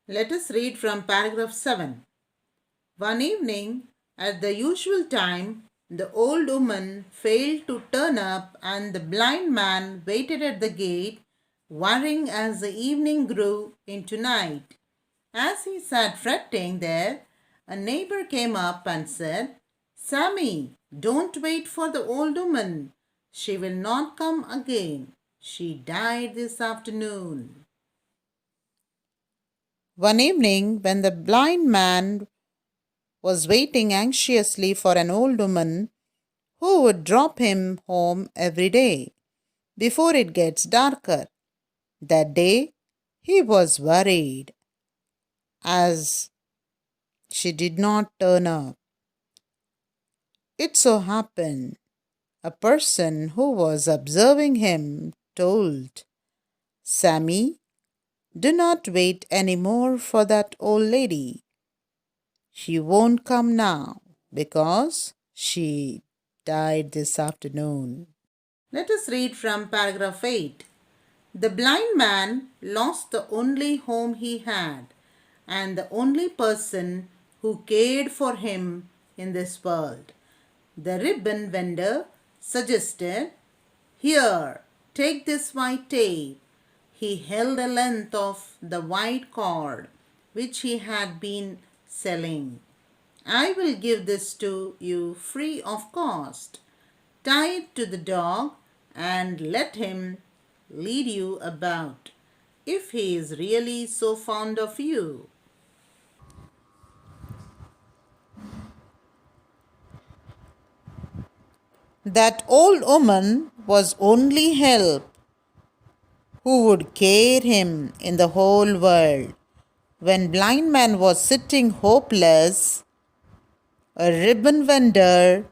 Let us read from paragraph 7. One evening, at the usual time, the old woman failed to turn up, and the blind man waited at the gate, worrying as the evening grew into night. As he sat fretting there, a neighbor came up and said, "Sammy, don't wait for the old woman. She will not come again. She died this afternoon." One evening, when the blind man was waiting anxiously for an old woman who would drop him home every day before it gets darker, that day he was worried as she did not turn up. It so happened a person who was observing him told Sammy, "Do not wait any more for that old lady. She won't come now because she died this afternoon." Let us read from paragraph 8. The blind man lost the only home he had and the only person who cared for him in this world. The ribbon vendor suggested, "Here, take this white tape." He held a length of the white cord which he had been selling. "I will give this to you free of cost. Tie it to the dog and let him lead you about, if he is really so fond of you." That old woman was only help who would care him in the whole world. When blind man was sitting hopeless, a ribbon vendor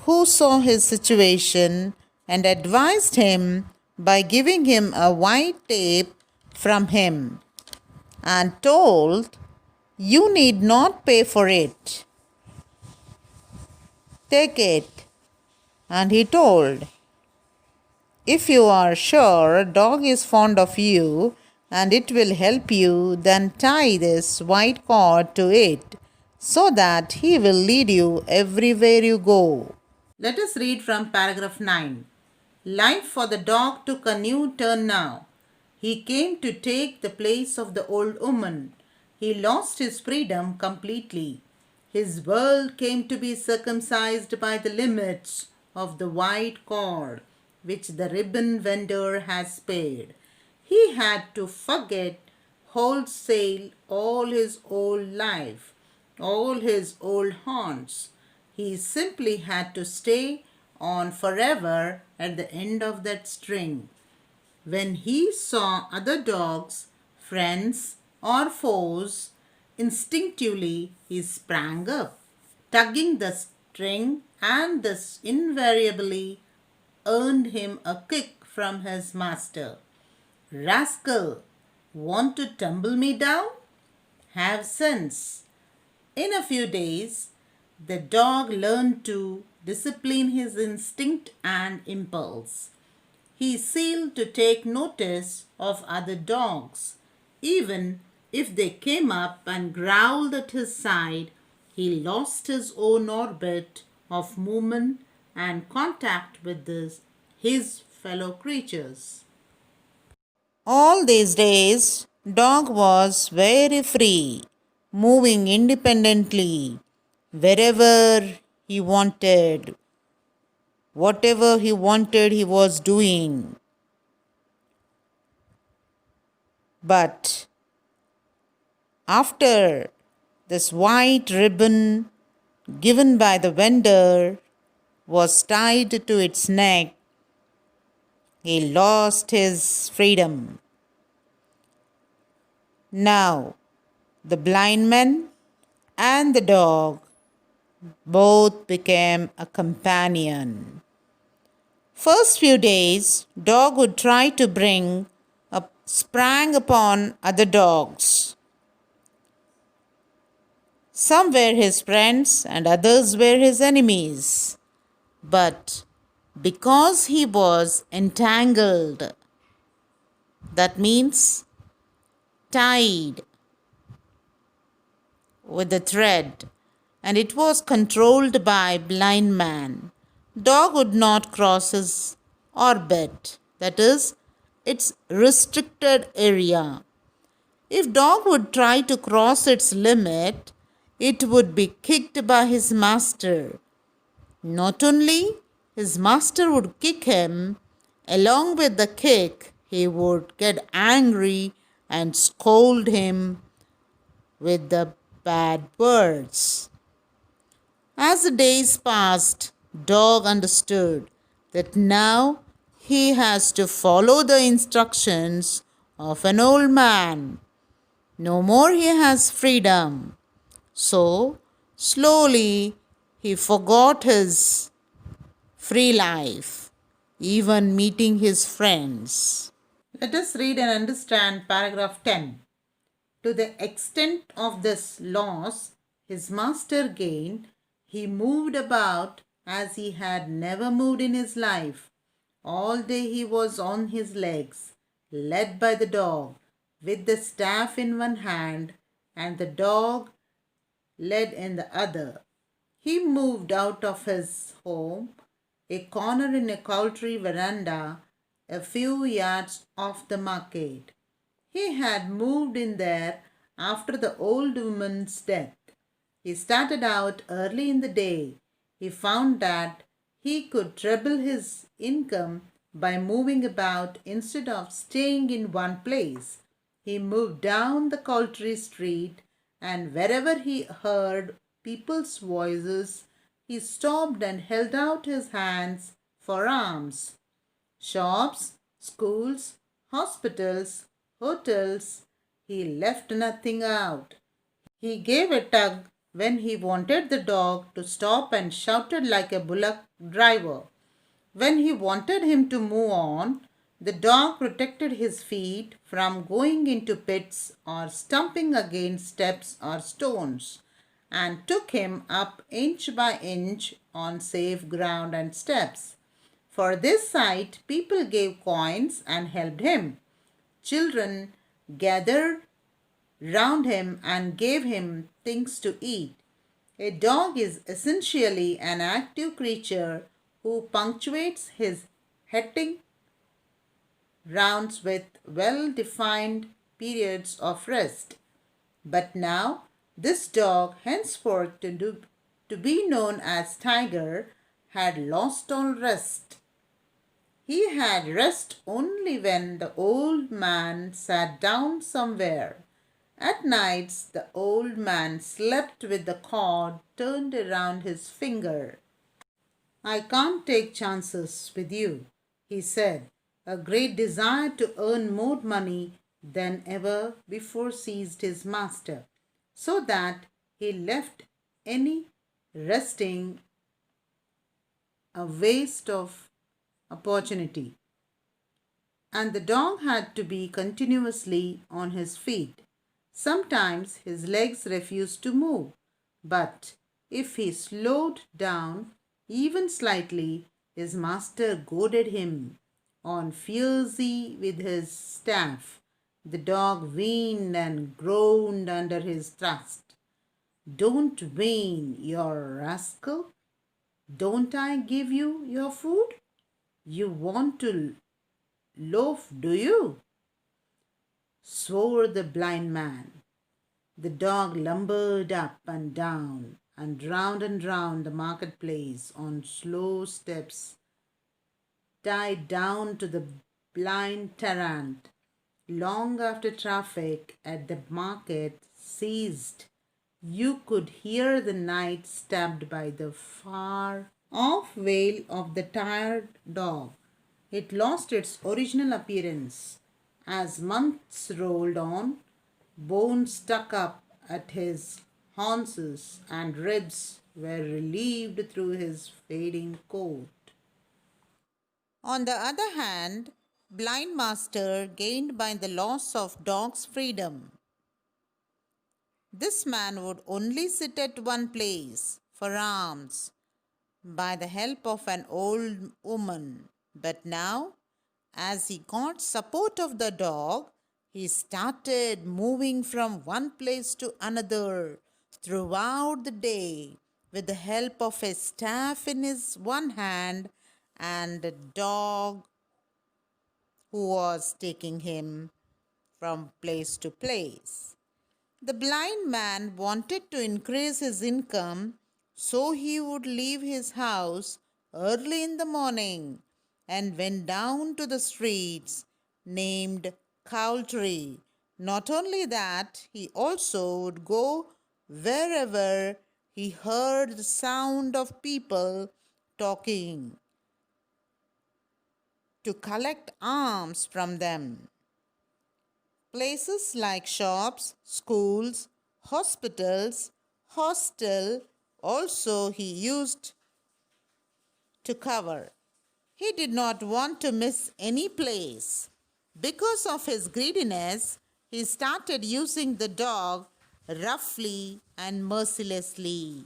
who saw his situation and advised him by giving him a white tape from him and told, "You need not pay for it. Take it." And he told, "If you are sure a dog is fond of you and it will help you, then tie this white cord to it so that he will lead you everywhere you go." Let us read from paragraph 9. Life for the dog took a new turn now. He came to take the place of the old woman. He lost his freedom completely. His world came to be circumcised by the limits of the white cord which the ribbon vendor has paid. He had to forget wholesale all his old life, all his old haunts. He simply had to stay on forever at the end of that string. When he saw other dogs, friends, or foes, instinctively he sprang up, tugging the string, and this invariably earned him a kick from his master. "Rascal, want to tumble me down? Have sense." In a few days, the dog learned to discipline his instinct and impulse. He seemed to take notice of other dogs. Even if they came up and growled at his side, he lost his own orbit of movement and contact with his fellow creatures. All these days, dog was very free, moving independently wherever he wanted. Whatever he wanted, he was doing. But after this white ribbon given by the vendor was tied to its neck, he lost his freedom. Now, the blind man and the dog both became a companion. First few days, dog would try to sprang upon other dogs. Some were his friends and others were his enemies. But because he was entangled, that means tied with a thread, and it was controlled by blind man. Dog would not cross his orbit, that is, its restricted area. If dog would try to cross its limit, it would be kicked by his master. Not only his master would kick him, along with the kick, he would get angry and scold him with the bad words. As the days passed, Dog understood that now he has to follow the instructions of an old man. No more he has freedom. So, slowly, he forgot his free life, even meeting his friends. Let us read and understand paragraph 10. To the extent of this loss his master gained, he moved about as he had never moved in his life. All day he was on his legs, led by the dog, with the staff in one hand and the dog led in the other. He moved out of his home, a corner in a country veranda, a few yards off the market. He had moved in there after the old woman's death. He started out early in the day. He found that he could treble his income by moving about instead of staying in one place. He moved down the country street, and wherever he heard people's voices, he stopped and held out his hands for alms. Shops, schools, hospitals, hotels, he left nothing out. He gave a tug when he wanted the dog to stop and shouted like a bullock driver. When he wanted him to move on, the dog protected his feet from going into pits or stumping against steps or stones, and took him up inch by inch on safe ground and steps. For this sight, people gave coins and helped him. Children gathered round him and gave him things to eat. A dog is essentially an active creature who punctuates his hunting rounds with well defined periods of rest. But now, this dog, henceforth to be known as Tiger, had lost all rest. He had rest only when the old man sat down somewhere. At nights, the old man slept with the cord turned around his finger. I can't take chances with you, he said. A great desire to earn more money than ever before seized his master, so that he left any resting a waste of opportunity. And the dog had to be continuously on his feet. Sometimes his legs refused to move, but if he slowed down even slightly, his master goaded him on fiercely with his staff. The dog whined and groaned under his thrust. Don't whine, you rascal. Don't I give you your food? You want to loaf, do you? Swore the blind man. The dog lumbered up and down and round the marketplace on slow steps, tied down to the blind tyrant. Long after traffic at the market ceased, you could hear the night stabbed by the far off wail of the tired dog. It lost its original appearance. As months rolled on, bones stuck up at his haunches and ribs were relieved through his fading coat. On the other hand, blind master gained by the loss of dog's freedom. This man would only sit at one place for alms by the help of an old woman. But now, as he got support of the dog, he started moving from one place to another throughout the day with the help of a staff in his one hand and a dog who was taking him from place to place. The blind man wanted to increase his income, so he would leave his house early in the morning and went down to the streets named Cowtree. Not only that, he also would go wherever he heard the sound of people talking to collect alms from them. Places like shops, schools, hospitals, hostel also he used to cover. He did not want to miss any place. Because of his greediness, he started using the dog roughly and mercilessly.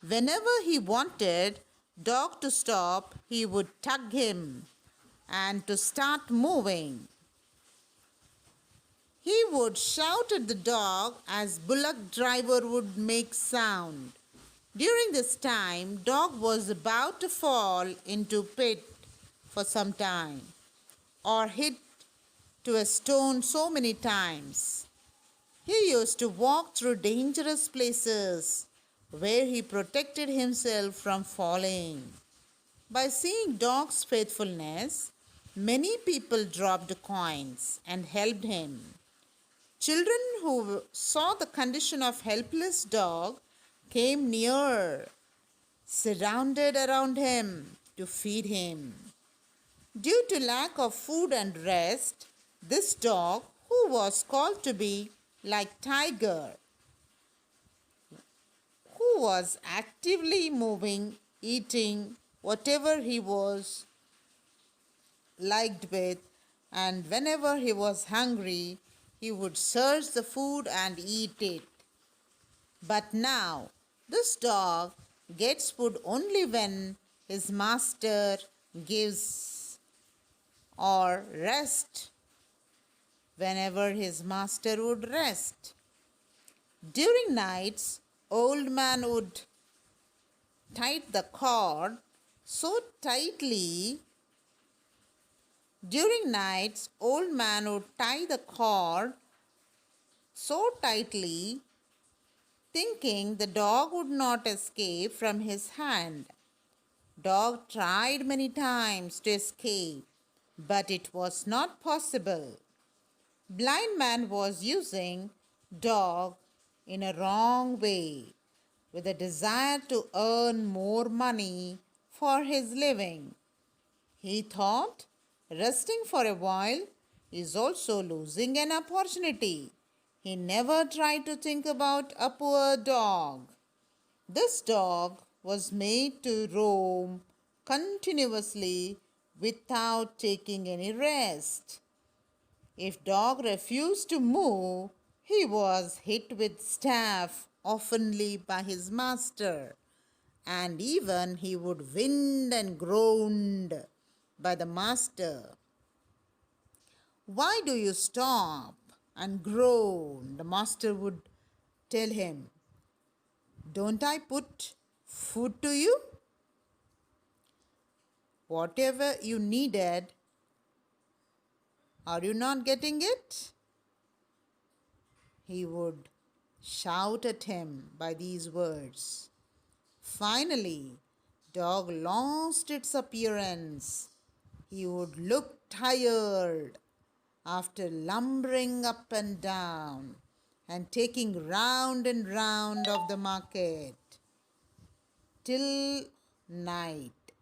Whenever he wanted dog to stop, he would tug him and to start moving. He would shout at the dog as bullock driver would make sound. During this time, dog was about to fall into pit for some time or hit to a stone so many times. He used to walk through dangerous places where he protected himself from falling. By seeing dog's faithfulness, many people dropped coins and helped him. Children who saw the condition of helpless dog came near, surrounded around him to feed him. Due to lack of food and rest, this dog, who was called to be like tiger, who was actively moving, eating whatever he was liked with, and whenever he was hungry, he would search the food and eat it. But now, this dog gets food only when his master gives, or rest whenever his master would rest. During nights, old man would tie the cord so tightly. During nights, old man would tie the cord so tightly, thinking the dog would not escape from his hand. Dog tried many times to escape, but it was not possible. Blind man was using dog in a wrong way, with a desire to earn more money for his living. He thought resting for a while is also losing an opportunity. He never tried to think about a poor dog. This dog was made to roam continuously without taking any rest. If dog refused to move, he was hit with staff oftenly by his master, and even he would whine and groan by the master. "Why do you stop and groan?" the master would tell him. "Don't I put food to you? Whatever you needed, are you not getting it?" He would shout at him by these words. Finally, dog lost its appearance. He would look tired after lumbering up and down and taking round and round of the market till night.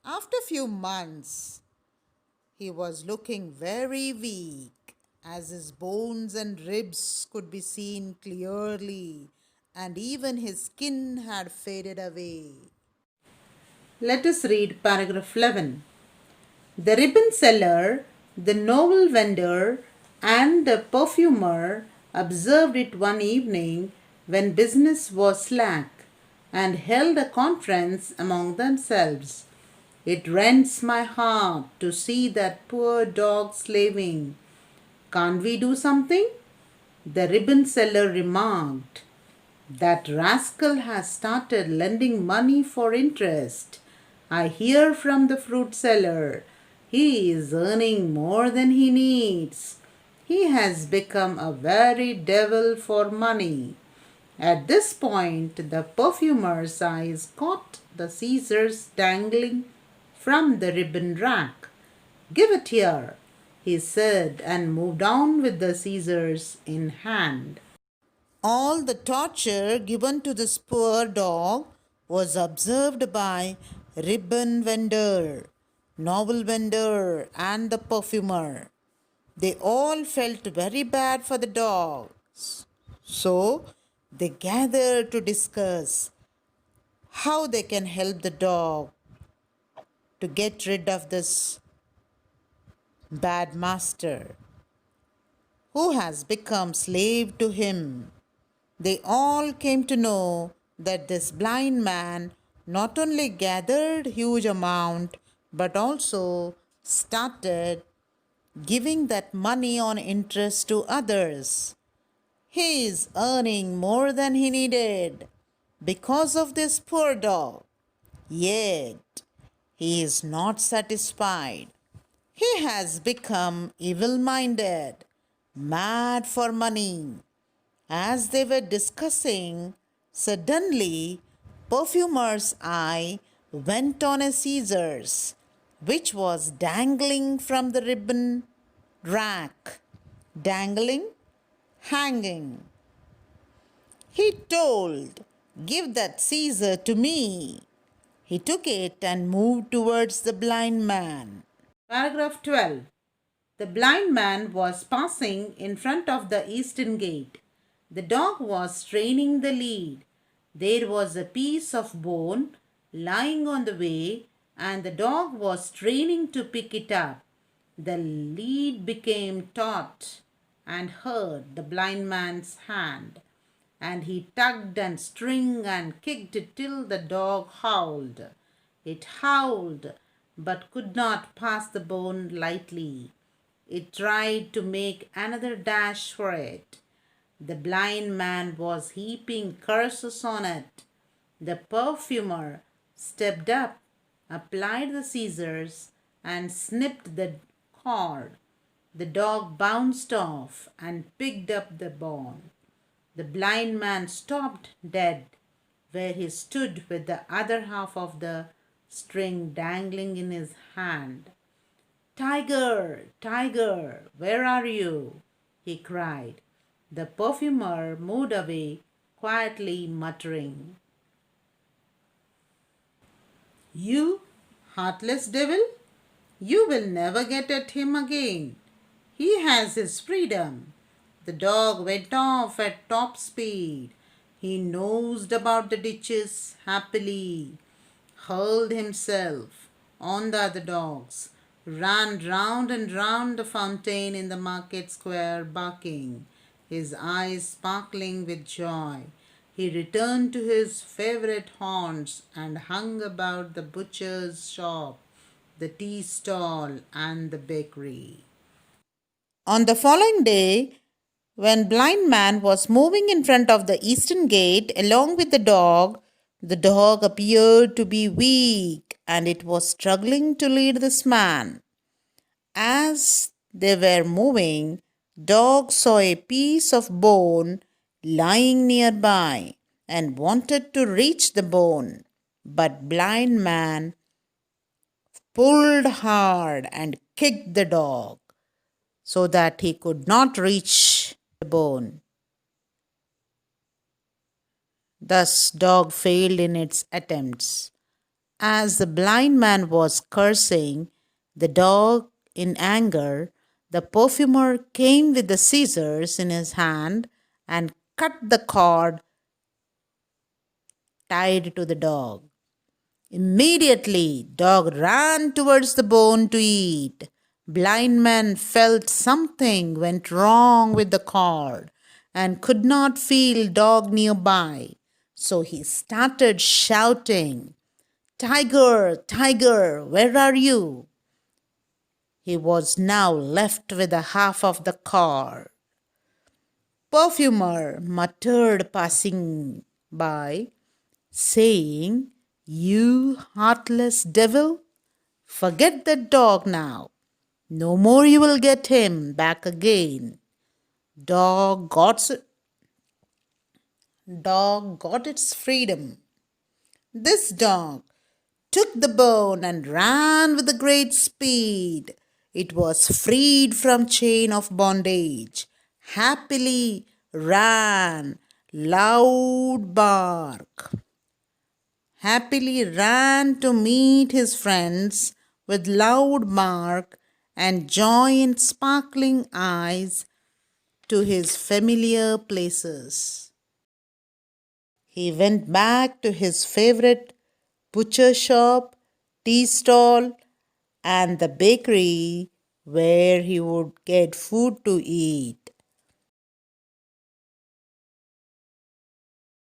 After a few months, he was looking very weak, as his bones and ribs could be seen clearly, and even his skin had faded away. Let us read paragraph 11. The ribbon seller, the novel vendor, and the perfumer observed it one evening when business was slack, and held a conference among themselves. "It rends my heart to see that poor dog slaving. Can't we do something?" the ribbon seller remarked. That rascal has started lending money for interest. I hear from the fruit seller. He is earning more than he needs. He has become a very devil for money. At this point, the perfumer's eyes caught the scissors dangling from the ribbon rack. Give it here, he said, and moved on with the scissors in hand. All the torture given to this poor dog was observed by ribbon vendor, novel vendor, and the perfumer. They all felt very bad for the dogs. So they gathered to discuss how they can help the dog to get rid of this bad master who has become slave to him. They all came to know that this blind man not only gathered huge amount but also started giving that money on interest to others. He is earning more than he needed because of this poor dog. Yet he is not satisfied. He has become evil minded, mad for money. As they were discussing, suddenly Perfumer's eye went on a scissors, which was dangling from the ribbon rack. Dangling, hanging. He told, "Give that scissor to me." He took it and moved towards the blind man. Paragraph 12. The blind man was passing in front of the eastern gate. The dog was straining the lead. There was a piece of bone lying on the way, and the dog was straining to pick it up. The lead became taut and hurt the blind man's hand, and he tugged and string and kicked till the dog howled. It howled, but could not pass the bone lightly. It tried to make another dash for it. The blind man was heaping curses on it. The perfumer stepped up, applied the scissors, and snipped the cord. The dog bounced off and picked up the bone. The blind man stopped dead where he stood with the other half of the string dangling in his hand. "Tiger, tiger, where are you?" he cried. The perfumer moved away, quietly muttering, "You heartless devil, you will never get at him again. He has his freedom." The dog went off at top speed. He nosed about the ditches happily, hurled himself on the other dogs, ran round and round the fountain in the market square barking, his eyes sparkling with joy. He returned to his favorite haunts and hung about the butcher's shop, the tea stall, and the bakery. On the following day, when Blind Man was moving in front of the eastern gate along with the dog appeared to be weak and it was struggling to lead this man. As they were moving, Dog saw a piece of bone lying nearby and wanted to reach the bone. But Blind Man pulled hard and kicked the dog so that he could not reach the bone. Thus, Dog failed in its attempts. As the blind man was cursing the dog in anger, the perfumer came with the scissors in his hand and cut the cord tied to the dog. Immediately, dog ran towards the bone to eat. Blind man felt something went wrong with the cord and could not feel dog nearby. So he started shouting, "Tiger, tiger, where are you?" He was now left with a half of the cord. perfumer muttered passing by, saying, "You heartless devil, forget that dog now. No more you will get him back again." Dog got, dog got its freedom. This dog took the bone and ran with a great speed. It was freed from chain of bondage. Happily ran, loud bark. Happily ran to meet his friends with loud bark and joy in sparkling eyes to his familiar places. He went back to his favorite butcher shop, tea stall, and the bakery where he would get food to eat.